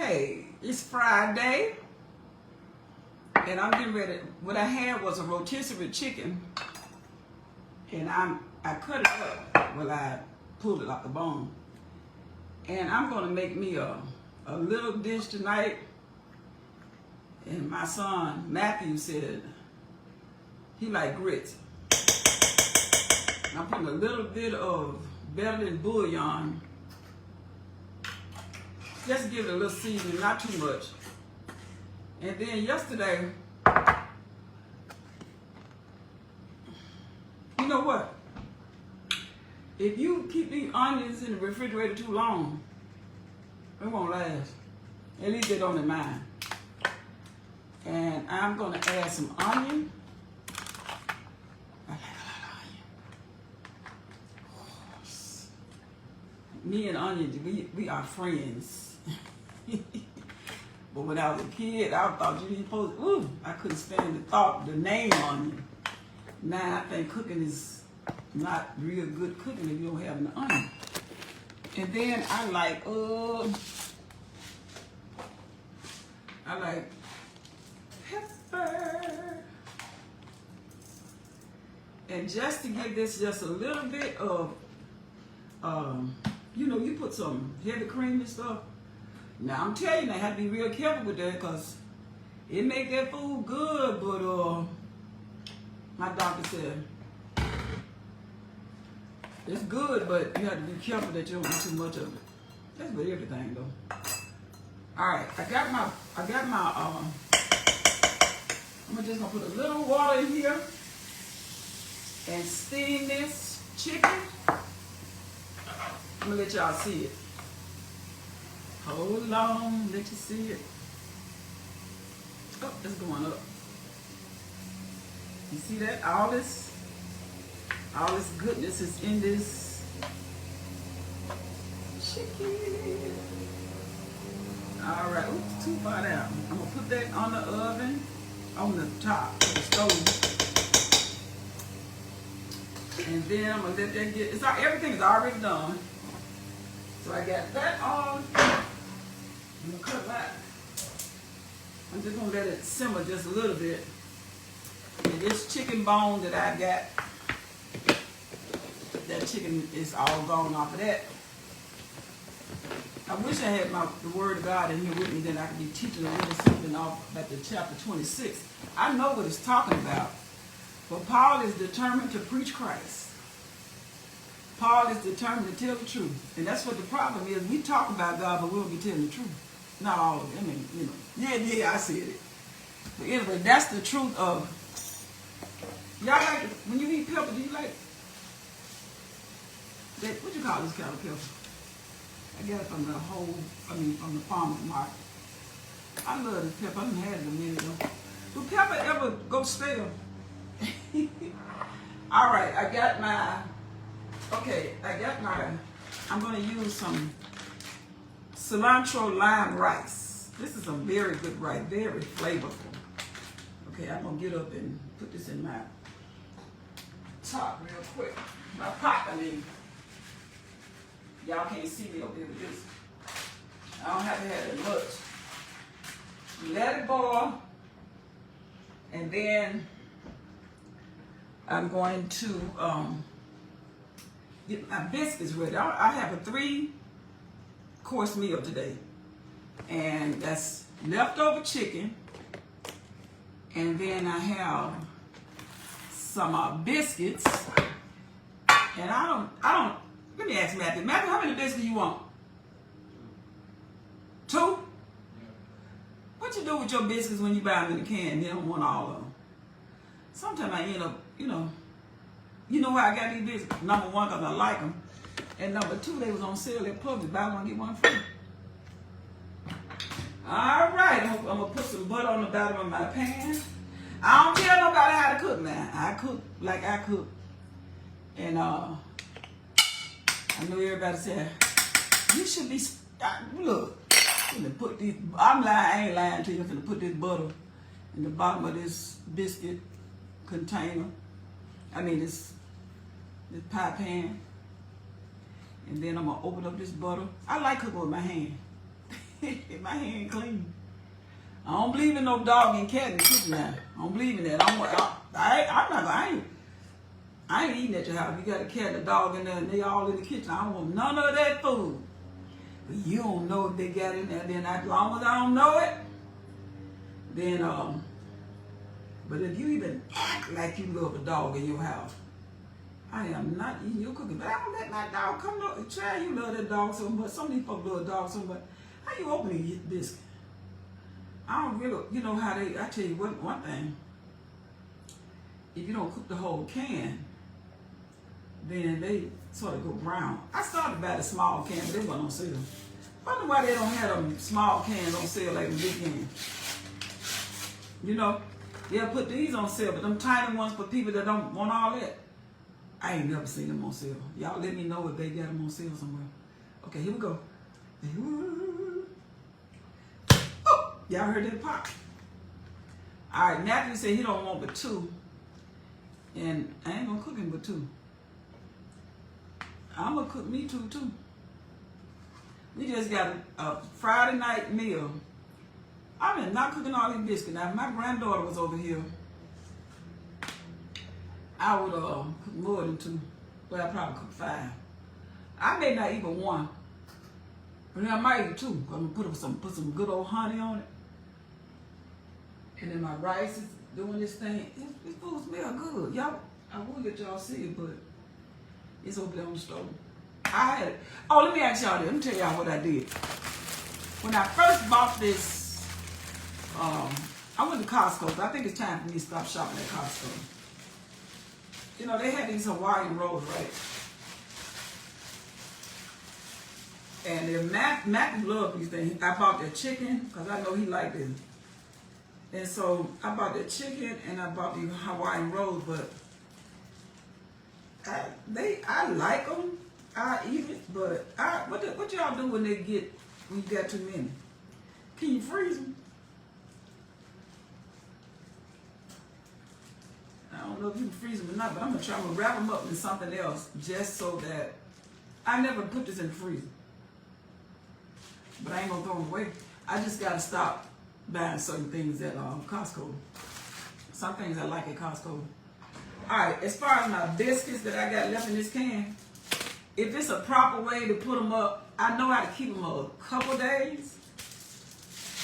Hey, it's Friday, and I'm getting ready. What I had was a rotisserie chicken, and I cut it up. Well, I pulled it off the bone, and I'm gonna make me a little dish tonight. And my son Matthew said he liked grits. I'm putting a little bit of belly bouillon. Just give it a little seasoning, not too much. And then yesterday, you know what? If you keep these onions in the refrigerator too long, it won't last. At least they don't in mine. And I'm gonna add some onion. I like a lot of onion. Me and onions, we are friends. But when I was a kid, I thought you didn't supposed to, I couldn't stand the thought, the name onion. Now I think cooking is not real good cooking if you don't have an onion. And then I like pepper. And just to give this just a little bit of, you put some heavy cream and stuff. Now I'm telling you, I have to be real careful with that because it make that food good, but my doctor said it's good, but you have to be careful that you don't eat too much of it. That's with everything though. All right, I got my I'm just gonna put a little water in here and steam this chicken. I'm gonna let y'all see it. Hold on, let you see it. Oh, it's going up. You see that? All this goodness is in this chicken. All right, oops, too far down. I'm gonna put that on the oven, on the top of the stove. And then I'm gonna let that get, everything is already done. So I got that on. I'm gonna cut back. I'm just gonna let it simmer just a little bit. And this chicken bone that I got, that chicken is all gone off of that. I wish I had the Word of God in here with me, then I could be teaching a little something off about the chapter 26. I know what it's talking about. But Paul is determined to preach Christ. Paul is determined to tell the truth. And that's what the problem is. We talk about God, but we don't be telling the truth. Not all of it. I mean, yeah, I see it. But anyway, that's the truth of, y'all like, when you eat pepper, do you like, that, what you call this kind of pepper? I got it from from the farmer's market. I love this pepper. I haven't had it a minute though. Do pepper ever go stale? All right, I got my, I'm going to use some cilantro lime rice. This is a very good rice, very flavorful. Okay, I'm going to get up and put this in my top real quick. My pot, y'all can't see me over here with this. I don't have to have that much. Let it boil. And then I'm going to get my biscuits ready. I have a 3-course meal today. And that's leftover chicken. And then I have some biscuits. And I don't, let me ask Matthew. Matthew, how many biscuits you want? 2? What you do with your biscuits when you buy them in a can? You don't want all of them. Sometimes I end up, you know why I got these biscuits? Number 1, because I like them. And number 2, they was on sale at Publix. Buy one, get one free. All right, I'm going to put some butter on the bottom of my pan. I don't tell nobody how to cook now. I cook like I cook. And I know everybody said, you should be, look, I'm gonna put these, I ain't lying to you, I'm gonna put this butter in the bottom of this biscuit container. This pie pan. And then I'm gonna open up this butter. I like cooking with my hand. My hand clean. I don't believe in no dog and cat in the kitchen now. I don't believe in that. I'm not gonna, I ain't eating at your house. You got a cat and a dog in there and they all in the kitchen. I don't want none of that food. But you don't know if they got in there. Then as long as I don't know it, then but if you even act like you love a dog in your house, I am not eating your cooking. But I don't let my dog come to child. You love that dog so much. Some of these folks love dogs so much. How you open and get biscuit? I don't really, you know how they, I tell you one thing. If you don't cook the whole can, then they sort of go brown. I started by the small can, but they wasn't on sale. I wonder why they don't have them small cans on sale like the big cans. You know, they'll put these on sale, but them tiny ones for people that don't want all that, I ain't never seen them on sale. Y'all let me know if they got them on sale somewhere. Okay, here we go. Oh, y'all heard that pop? All right, Matthew said he don't want but 2. And I ain't gonna cook him but 2. I'm gonna cook me 2 too. We just got a Friday night meal. I mean, not cooking all these biscuits. Now, if my granddaughter was over here, I would cook more than 2. But I'd probably cook 5. I may not eat but 1. But then I might eat 2. I'm gonna put some good old honey on it. And then my rice is doing this thing. This food smell good. Y'all, I would let y'all see it, but it's over there on the stove. I had it. Oh, let me ask y'all this. Let me tell y'all what I did. When I first bought this, I went to Costco. I think it's time for me to stop shopping at Costco. You know, they had these Hawaiian rolls, right? And Matt loved these things. I bought their chicken, because I know he liked it. And so I bought the chicken and I bought the Hawaiian rolls, but I like them. I eat it, but what y'all do when you got too many? Can you freeze them? I don't know if you can freeze them or not, but I'm gonna wrap them up in something else just so that I never put this in the freezer. But I ain't gonna throw them away. I just gotta stop buying certain things at Costco. Some things I like at Costco. Alright, as far as my biscuits that I got left in this can, if it's a proper way to put them up, I know how to keep them a couple days.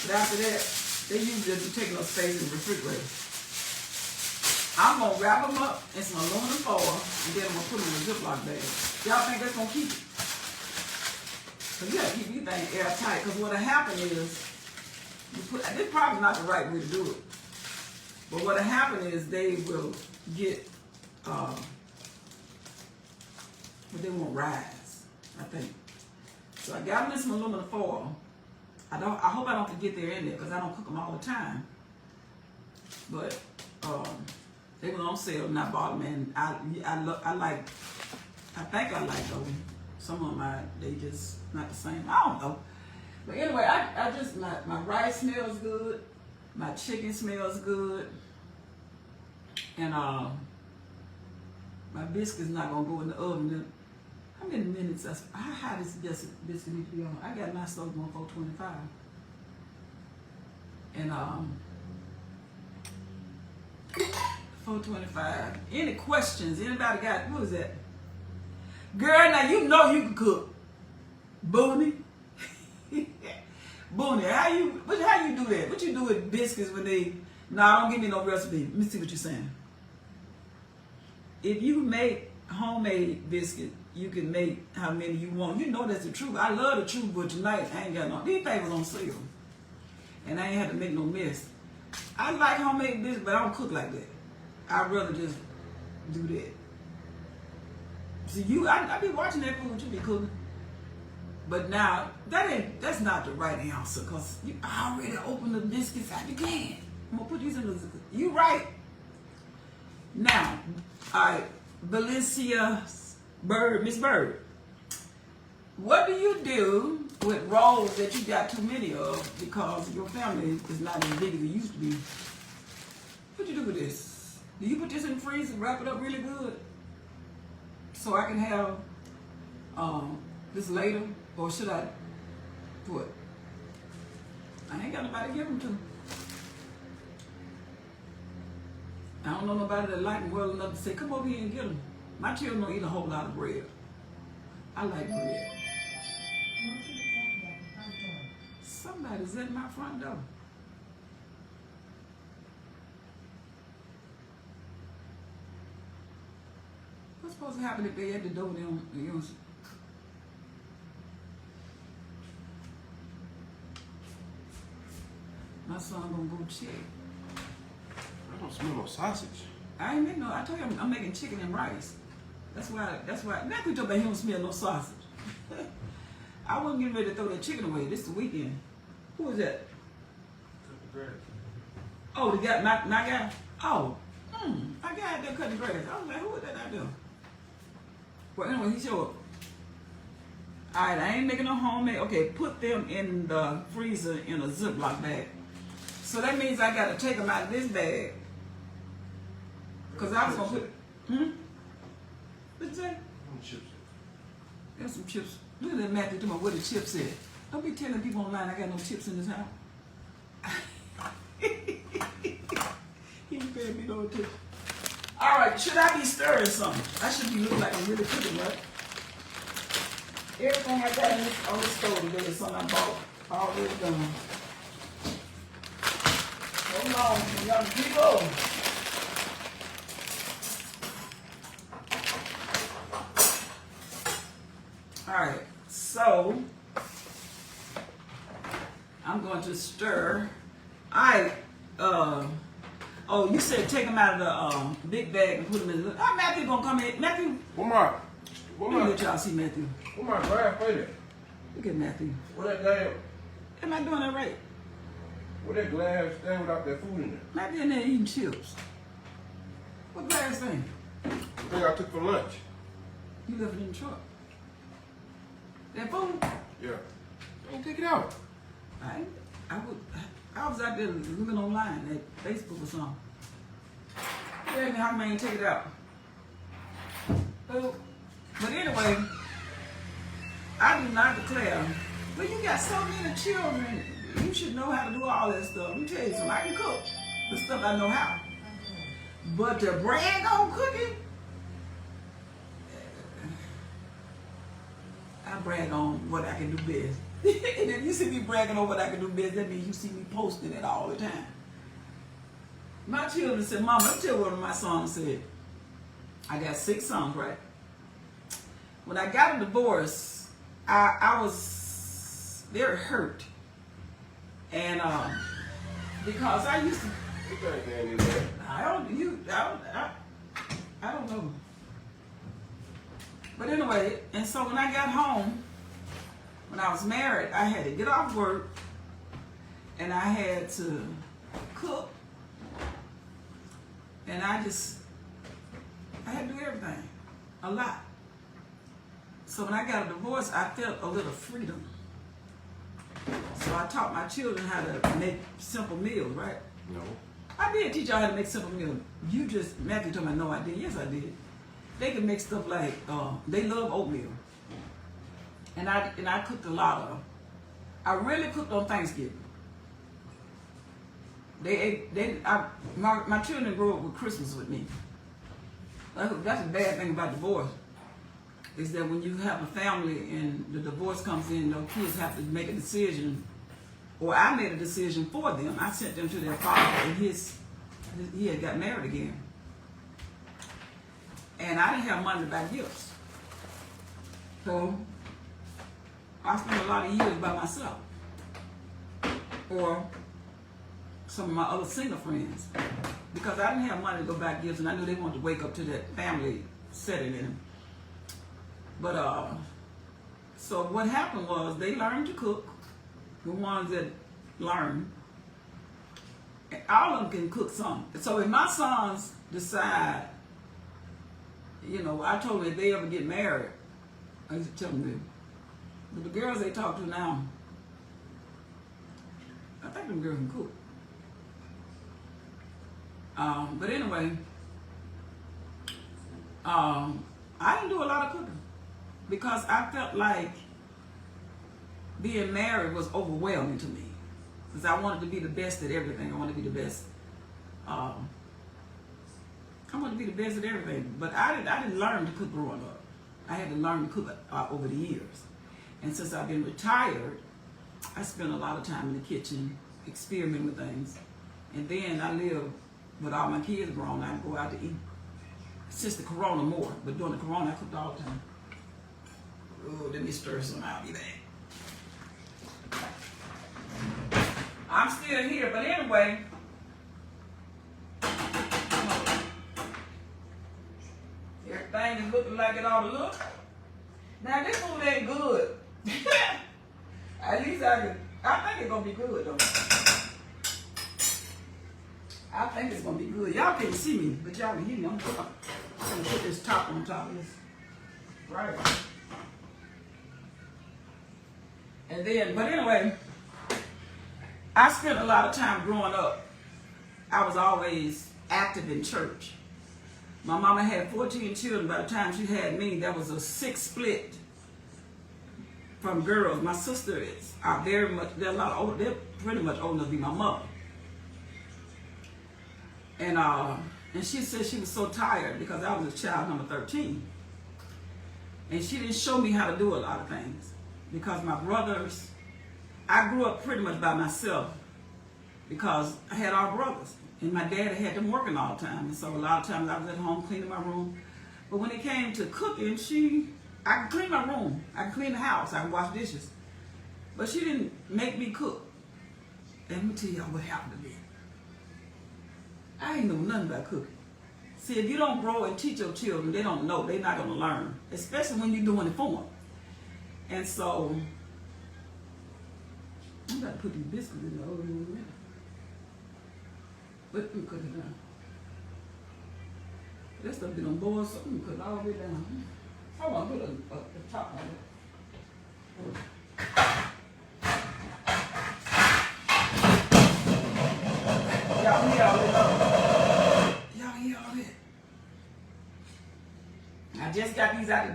But after that, they usually be taking up space in the refrigerator. I'm going to wrap them up in some aluminum foil and then I'm going to put them in a Ziploc bag. Y'all think that's going to keep it? Because you got to keep these things airtight. Because what'll happen is, this is probably not the right way to do it. But what'll happen is they will get, but they won't rise, I think. So I got them in some aluminum foil. I hope I don't forget they're in there because I don't cook them all the time. But they were on sale and I bought them, and I think I like them. Some of them they just not the same. I don't know. But anyway, I just my rice smells good, my chicken smells good, and my biscuit's not gonna go in the oven. How many minutes? How high does biscuit need to be on? I got my stove on 425, and 425. Any questions? Anybody got? What is that? Girl, now you know you can cook. Booney. Booney, how you do that? What you do with biscuits when they? No, don't give me no recipe. Let me see what you're saying. If you make homemade biscuit, you can make how many you want. You know that's the truth. I love the truth, but tonight I ain't got no. These things on sale, and I ain't had to make no mess. I like homemade biscuits, but I don't cook like that. I'd rather just do that. See, I be watching that food you be cooking. But now, that's not the right answer, because you already opened the biscuits out the can. I'm going to put these in the... You right. Now, all right, Valencia Bird, Miss Bird, what do you do with rolls that you got too many of because your family is not as big as it used to be? What you do with this? Do you put this in the freezer and wrap it up really good so I can have this later? Or should I what? I ain't got nobody to give them to. I don't know nobody that like them well enough to say, come over here and get them. My children don't eat a whole lot of bread. I like bread. Somebody's at my front door. What's supposed to happen if they at the door? My son gonna go check. I don't smell no sausage. I ain't make no. I told you I'm making chicken and rice. That's why. Matthew told me he don't smell no sausage. I wasn't getting ready to throw that chicken away. This is the weekend. Who was that? Oh, the guy, my guy. Oh, my guy out there cutting grass. I was like, who was that out there? Well, anyway, he showed up. All right, I ain't making no homemade. Okay, put them in the freezer in a Ziploc bag. So that means I got to take them out of this bag. Because I was going to put... What'd you say? Chips. There's some chips. Look at that Matthew talking about what the chips said. Don't be telling people online I got no chips in this house. He prepared me no chips. All right, should I be stirring something? I should be looking like I'm really cooking, right? Everything I got on the stove today is something I bought already done. Hold on, young people. All right, so I'm going to stir. Oh, you said take them out of the big bag and put them in the... Oh, Matthew gonna come in. Matthew. What Let me let y'all see Matthew. my glass plate? Look at Matthew. What that damn? Am I doing that right? What that glass stand without that food in there? Matthew in there eating chips. What glass thing? The thing I took for lunch. You left it in the truck. That food? Yeah. Don't take it out. I was out there looking online at Facebook or something. Tell me how man take it out. But anyway, I do not declare. Well, you got so many children, you should know how to do all that stuff. Let me tell you something. I can cook the stuff I know how. But to brag on cooking, I brag on what I can do best. And if you see me bragging on what I can do best, that means you see me posting it all the time. My children said, Mama, let me tell you what my sons said. I got 6 sons, right? When I got a divorce, I was very hurt. And because I used to... I don't know. But anyway, and so when I got home, when I was married, I had to get off work and I had to cook. And I had to do everything, a lot. So when I got a divorce, I felt a little freedom. So I taught my children how to make simple meals, right? No. I did teach y'all how to make simple meals. Matthew told me, no, I did. Yes, I did. They can make stuff like, they love oatmeal. And I cooked a lot of, I really cooked on Thanksgiving. My children grew up with Christmas with me. That's a bad thing about divorce, is that when you have a family and the divorce comes in, those kids have to make a decision, or I made a decision for them. I sent them to their father, and he had got married again. And I didn't have money to buy gifts. So I spent a lot of years by myself. Or some of my other single friends. Because I didn't have money to go buy gifts, and I knew they wanted to wake up to that family setting in. But, so what happened was they learned to cook, the ones that learned. And all of them can cook something. So if my sons decide, you know, I told them if they ever get married, I used to tell them this. But the girls they talk to now, I think them girls can cook. But anyway, I didn't do a lot of cooking because I felt like being married was overwhelming to me. because I wanted to be the best at everything. I wanted to be the best. I wanted to be the best at everything, but I didn't learn to cook growing up. I had to learn to cook over the years. And since I've been retired, I spend a lot of time in the kitchen experimenting with things. And then I live with all my kids grown. I go out to eat. Since the corona more, but during the corona I cooked all the time. Oh, let me stir some out. Be back. I'm still here, but anyway. Everything is looking like it ought to look. Now this food ain't good. At least I think it's gonna be good though. I think it's gonna be good. Y'all can't see me, but y'all can hear me. I'm gonna put this top on top of this. Right. And then, but anyway, I spent a lot of time growing up. I was always active in church. My mama had 14 children. By the time she had me, there was a 6 split from girls. My sisters are very much, they're pretty much old enough to be my mother. And she said she was so tired because I was a child number 13. And she didn't show me how to do a lot of things. Because my brothers, I grew up pretty much by myself because I had all brothers. And my dad had them working all the time. And so a lot of times I was at home cleaning my room. But when it came to cooking, I could clean my room. I could clean the house. I could wash dishes. But she didn't make me cook. And let me tell y'all what happened to me. I ain't know nothing about cooking. See, if you don't grow and teach your children, they don't know. They're not going to learn. Especially when you're doing it for them. And so, I'm about to put these biscuits in the oven in a minute. But let me cook it down. This stuff been on boil, so I'm going to cook it all the way down. I want to put the top on it. Y'all hear all that? Y'all hear all that? I just got these out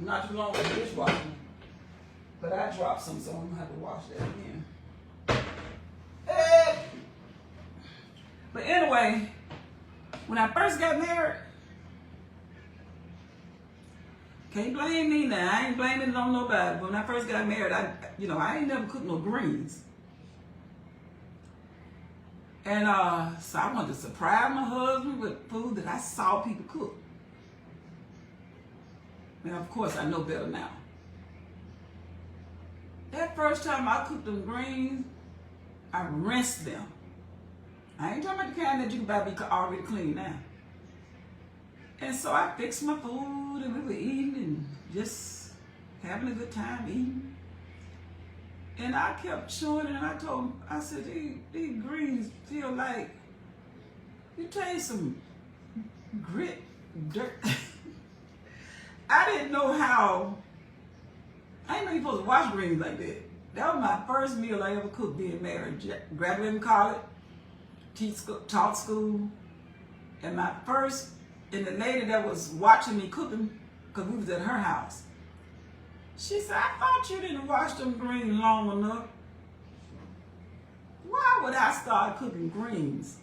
not too long ago, the dishwasher. But I dropped some, so I'm going to have to wash that again. But anyway, when I first got married, can't blame me now. I ain't blaming it on nobody. But when I first got married, I ain't never cooked no greens. And so I wanted to surprise my husband with food that I saw people cook. Now, of course, I know better now. That first time I cooked them greens, I rinsed them. I ain't talking about the kind that you can buy already clean now. And so I fixed my food and we were eating and just having a good time eating. And I kept chewing and I said, these greens feel like, you taste some grit, dirt. I didn't know I didn't know you're supposed to wash greens like that. That was my first meal I ever cooked being married. Graduated from college, taught school, and the lady that was watching me cooking, because we was at her house, she said, I thought you didn't wash them greens long enough. Why would I start cooking greens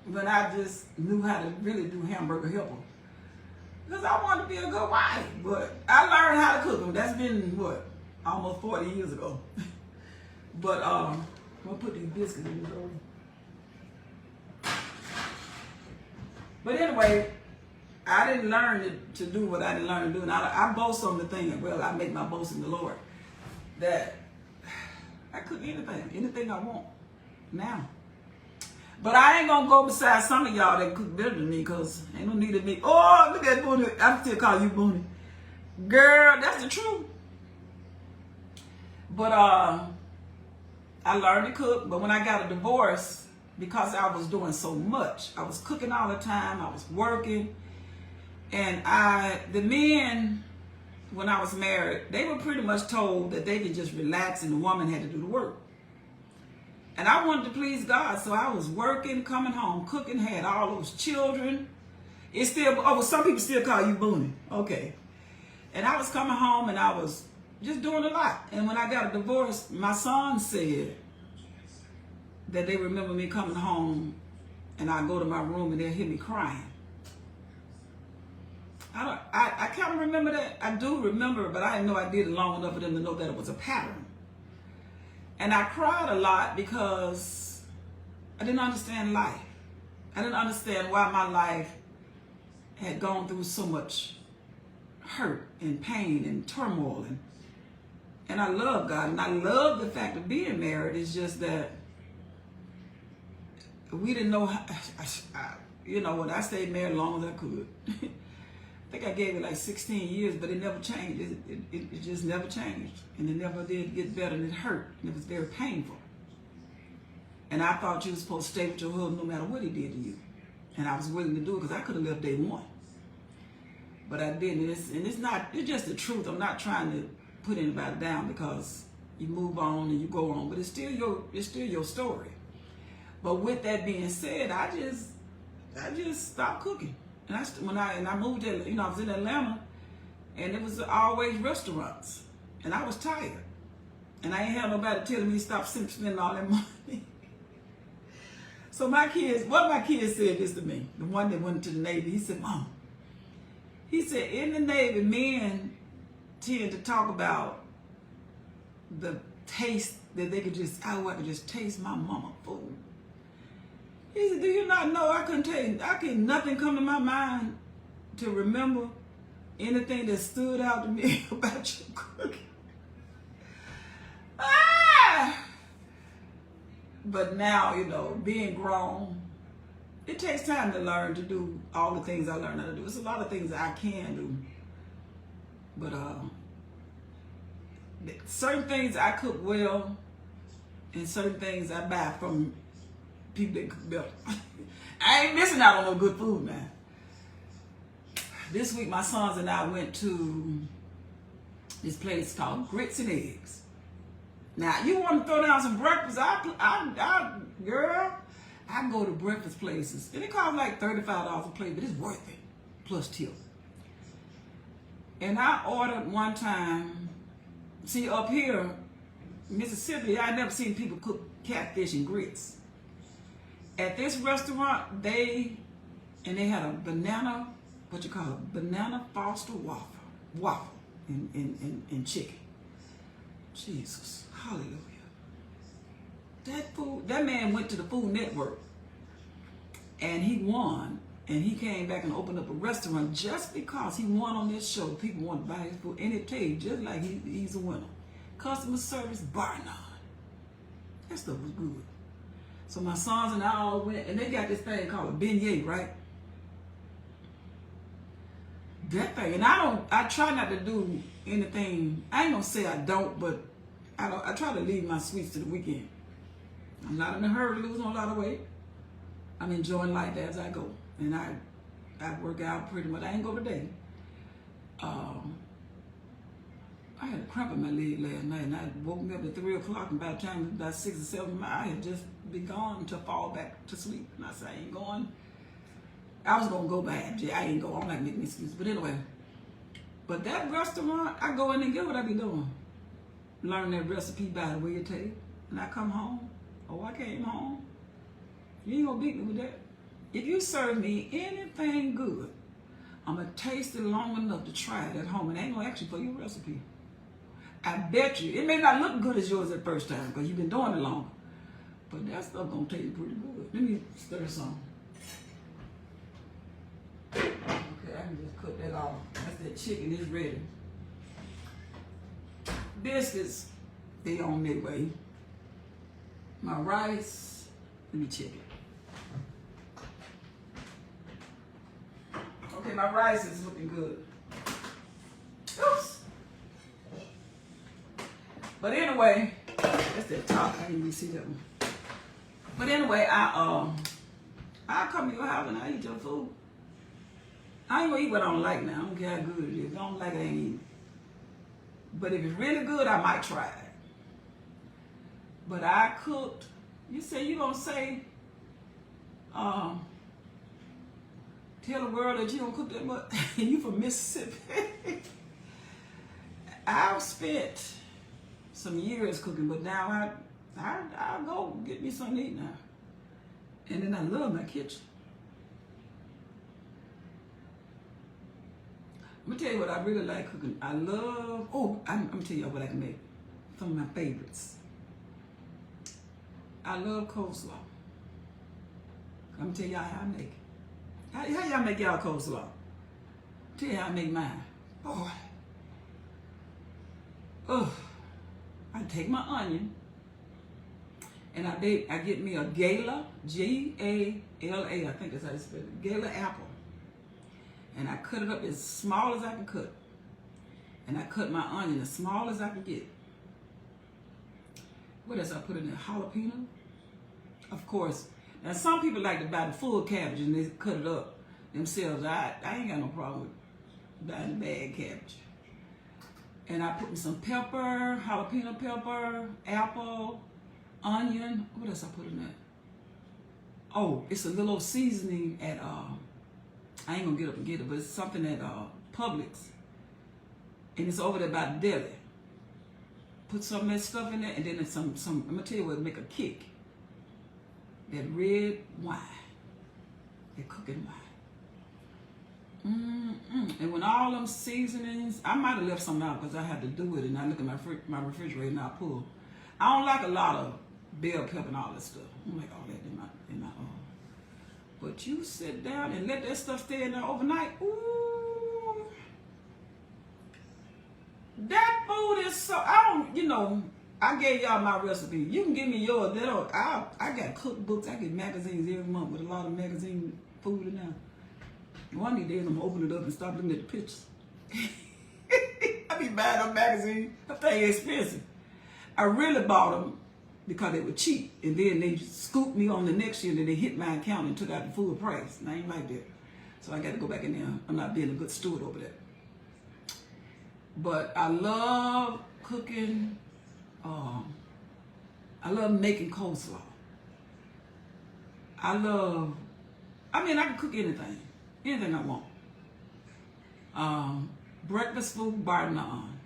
when I just knew how to really do hamburger helper? Because I wanted to be a good wife, but I learned how to cook them. That's been, almost 40 years ago. But I'm going to put these biscuits in the oven. But anyway, I didn't learn to do what I didn't learn to do. And I boast on the thing, I make my boast in the Lord, that I cook anything I want now. But I ain't going to go beside some of y'all that cook better than me, because ain't no need of me. Oh, look at Booney. I still call you Booney. Girl, that's the truth. But I learned to cook. But when I got a divorce, because I was doing so much, I was cooking all the time, I was working. And the men, when I was married, they were pretty much told that they could just relax and the woman had to do the work. And I wanted to please God, so I was working, coming home, cooking, had all those children. It's still, some people still call you Booney. Okay. And I was coming home and I was just doing a lot. And when I got a divorce, my son said, that they remember me coming home and I go to my room and they'll hear me crying. I can't remember that. I do remember, but I didn't know I did it long enough for them to know that it was a pattern. And I cried a lot because I didn't understand life. I didn't understand why my life had gone through so much hurt and pain and turmoil. And I love God, and I love the fact of being married. It's just that we didn't know how, when I stayed married as long as I could. I think I gave it like 16 years, but it never changed. It just never changed. And it never did get better, and it hurt. And it was very painful. And I thought you were supposed to stay with your husband no matter what he did to you. And I was willing to do it because I could have left day one. But I didn't. And it's just the truth. I'm not trying to put anybody down because you move on and you go on. But it's still your story. But with that being said, I just stopped cooking. And when I moved there, I was in Atlanta, and it was always restaurants, and I was tired, and I ain't had nobody telling me to stop spending all that money. So my kids said this to me. The one that went to the Navy, he said, "Mom," he said, "in the Navy, men tend to talk about the taste that they could just, I could just taste my mama food." He said, "Do you not know nothing come to my mind to remember anything that stood out to me about your cooking." But now, being grown, it takes time to learn to do all the things I learned how to do. It's a lot of things that I can do. But certain things I cook well, and certain things I buy from people that cook better. I ain't missing out on no good food, man. This week, my sons and I went to this place called Grits and Eggs. Now, you want to throw down some breakfast? Girl, I go to breakfast places, and it costs like $35 a plate, but it's worth it, plus tip. And I ordered one time. See, up here, Mississippi, I never seen people cook catfish and grits. At this restaurant, they had a banana, banana Foster waffle and chicken. Jesus, hallelujah. That man went to the Food Network, and he won, and he came back and opened up a restaurant just because he won on this show. People want to buy his food, and it paid just like he's a winner. Customer service, bar none. That stuff was good. So my sons and I all went, and they got this thing called a beignet, right? That thing, and I try not to do anything. I ain't gonna say I don't, but I try to leave my sweets to the weekend. I'm not in a hurry to lose a lot of weight. I'm enjoying life as I go, and I work out pretty much. I ain't go today. I had a cramp in my leg last night, and I woke me up at 3 o'clock, and by the time it was about 6 or 7, I had just been gone to fall back to sleep. And I said, I ain't going. I was going to go back. I ain't going. I'm not making excuses. But anyway, but that restaurant, I go in and get what I be doing. Learn that recipe by the way it tastes. And I come home. Oh, I came home. You ain't going to beat me with that. If you serve me anything good, I'm going to taste it long enough to try it at home. And I ain't going to ask you for your recipe. I bet you. It may not look good as yours at first time because you've been doing it long. But that stuff going to taste pretty good. Let me stir some. Okay, I can just cook that off. That's that chicken is ready. Biscuits, they on their way. My rice, let me check it. Okay, my rice is looking good. Oops. But anyway, that's that top. I didn't even see that one. But anyway, I come to your house and I eat your food. I ain't gonna eat what I don't like now. I don't care how good it is. If I don't like it, I ain't eating. But if it's really good, I might try it. But I cooked. You say you gonna say, tell the world that you don't cook that much, and you from Mississippi. I've spent some years cooking, but now I'll go get me something to eat now. And then I love my kitchen. I'm gonna tell you what I really like cooking. I'm gonna tell you what I can make. Some of my favorites. I love coleslaw. I'm gonna tell y'all how I make it. How y'all make y'all coleslaw? Tell you how I make mine. Boy. I take my onion and I get me a Gala, G-A-L-A, I think that's how you spell it, Gala apple. And I cut it up as small as I can cut. And I cut my onion as small as I can get. What else I put in there? Jalapeno? Of course. Now some people like to buy the full cabbage and they cut it up themselves. I ain't got no problem with buying the bag cabbage. And I put in some pepper, jalapeno pepper, apple, onion. What else I put in there? Oh, it's a little seasoning at I ain't gonna get up and get it, but it's something at Publix. And it's over there by the deli. Put some of that stuff in there, and then it's some I'm gonna tell you what make a kick. That red wine. That cooking wine. And when all them seasonings, I might have left some out because I had to do it, and I look at my refrigerator and I pull. I don't like a lot of bell pepper and all that stuff. I don't like all that in my But you sit down and let that stuff stay in there overnight. Ooh, that food is so. I gave y'all my recipe. You can give me yours. I got cookbooks. I get magazines every month with a lot of magazine food in there. One of these days I'm gonna open it up and stop looking at the pictures. I be buying them magazines. That thing expensive. I really bought them because they were cheap, and then they scooped me on the next year, and then they hit my account and took out the full price. And I ain't like that, so I got to go back in there. I'm not being a good steward over that. But I love cooking. I love making coleslaw. I can cook anything I want. Breakfast food, bar none.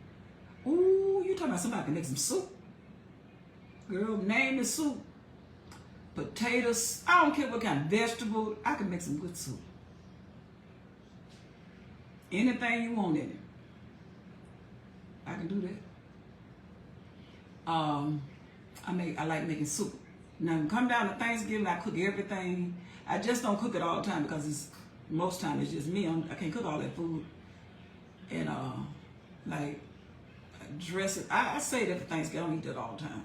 Ooh, you talking about somebody can make some soup? Girl, name the soup. Potatoes, I don't care what kind of vegetable, I can make some good soup. Anything you want in it, I can do that. I like making soup. Now, when it come down to Thanksgiving, I cook everything. I just don't cook it all the time because most time it's just me. I can't cook all that food. And dress it. I say that for Thanksgiving. I don't eat that all the time.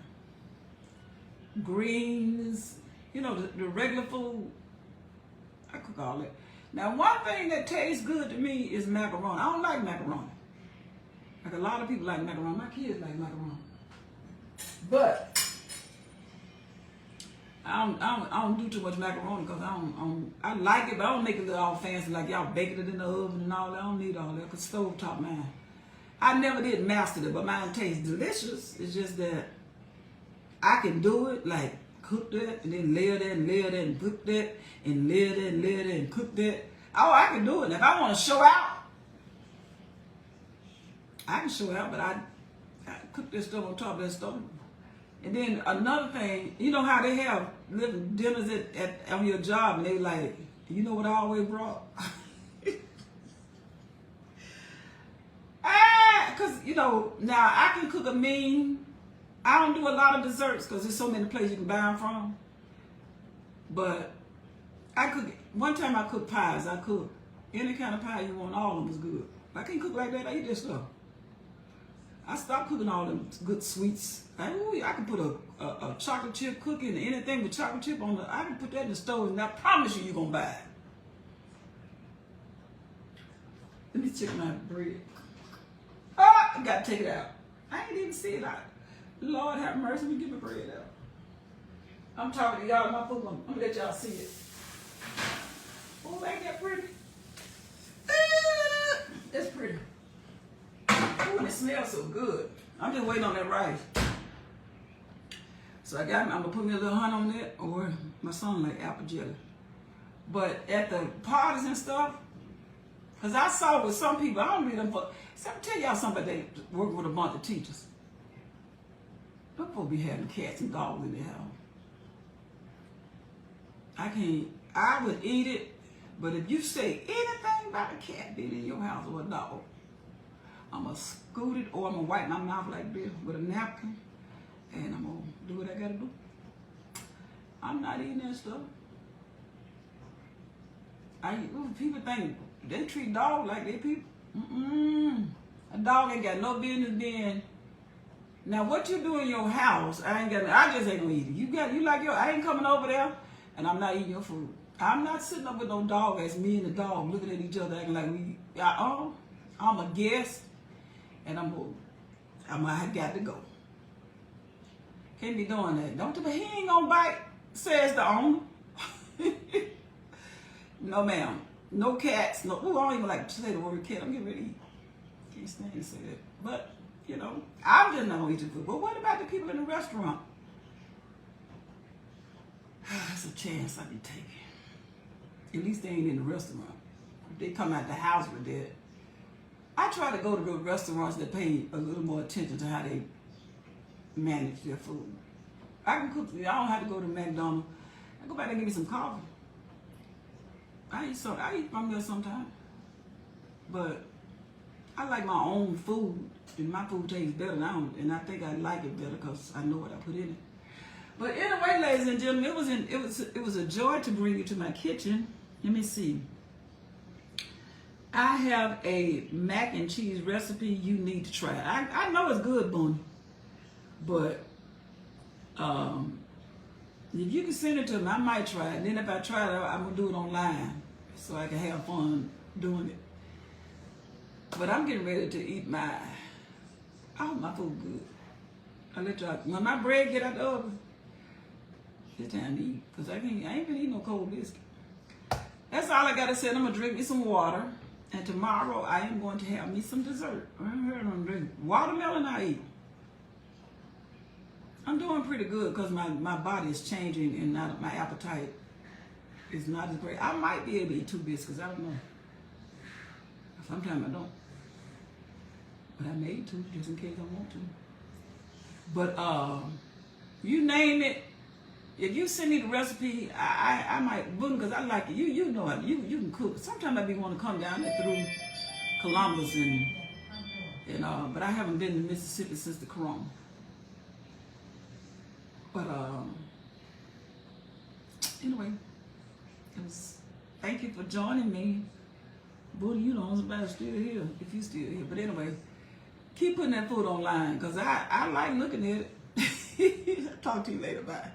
Greens, the regular food. I cook all that. Now, one thing that tastes good to me is macaroni. I don't like macaroni. Like a lot of people like macaroni. My kids like macaroni. But I don't do too much macaroni because I like it, but I don't make it look all fancy like y'all baking it in the oven and all that. I don't need all that because stovetop mine. I never did master it, but mine tastes delicious. It's just that I can do it, like cook that and then layer that and layer that and cook that and layer that and layer that and cook that. Oh, I can do it. If I want to show out, I can show out, but I cook this stuff on top of that stove. And then another thing, you know how they have little dinners on your job and they like, you know what I always brought? Because, now I can cook a mean. I don't do a lot of desserts because there's so many places you can buy them from. But one time I cooked pies. I cooked any kind of pie you want, all of them was good. I can't cook like that. I eat that stuff. I stopped cooking all them good sweets. I can put a chocolate chip cookie and anything with chocolate chip on I can put that in the stove and I promise you're going to buy it. Let me check my bread. Oh, I got to take it out. I ain't even see it out. Lord have mercy, let me get my bread out. I'm talking to y'all, my food. I'm going to let y'all see it. Oh, ain't that pretty? That's pretty. Ooh, and it smells so good. I'm just waiting on that rice. So I'm gonna put me a little honey on that, or my son like apple jelly. But at the parties and stuff, because I saw with some people, I don't read them for, so I'm tell y'all something, they work with a bunch of teachers. Don't supposed to be having cats and dogs in their house. I would eat it, but if you say anything about a cat being in your house or a dog, I'm going to scoot it or I'm going to wipe my mouth like this with a napkin and I'm going to do what I got to do. I'm not eating that stuff. People think they treat dogs like they people. A dog ain't got no business being. Now what you do in your house, I just ain't gonna eat it. I ain't coming over there and I'm not eating your food. I'm not sitting up with no dog as me and the dog looking at each other acting like I'm a guest and I got to go. Can't be doing that. But he ain't gonna bite, says the owner. No ma'am. No cats. No. Ooh, I don't even like to say the word cat. I'm getting ready to eat. Can't stand to say that. But, I'm just not gonna eat the food. But what about the people in the restaurant? That's a chance I be taking. At least they ain't in the restaurant. If they come out the house with that. I try to go to the restaurants that pay a little more attention to how they manage their food. I can cook. I don't have to go to McDonald's. I go back and give me some coffee. I eat my meal sometimes. But I like my own food. And my food tastes better now. And I think I like it better because I know what I put in it. But anyway, ladies and gentlemen, it was a joy to bring you to my kitchen. Let me see. I have a mac and cheese recipe you need to try. I know it's good, Boone. But if you can send it to me, I might try it. And then if I try it, I'm going to do it online so I can have fun doing it. But I'm getting ready to eat my food good. I'll let y'all, when my bread get out the oven, it's time to eat. Because I ain't been eating no cold biscuit. That's all I got to say. I'm going to drink me some water. And tomorrow I am going to have me some dessert. I'm drink watermelon I eat. I'm doing pretty good because my body is changing and my appetite is not as great. I might be able to eat 2 biscuits. I don't know. Sometimes I don't. But I made 2 just in case I want to. But you name it. If you send me the recipe, I might boom because I like it. You know it. You can cook. Sometimes I be want to come down there through Columbus and but I haven't been to Mississippi since the corona. But anyway, thank you for joining me. Buddy, you know somebody's still here, if you still here. But anyway, keep putting that food online because I like looking at it. Talk to you later. Bye.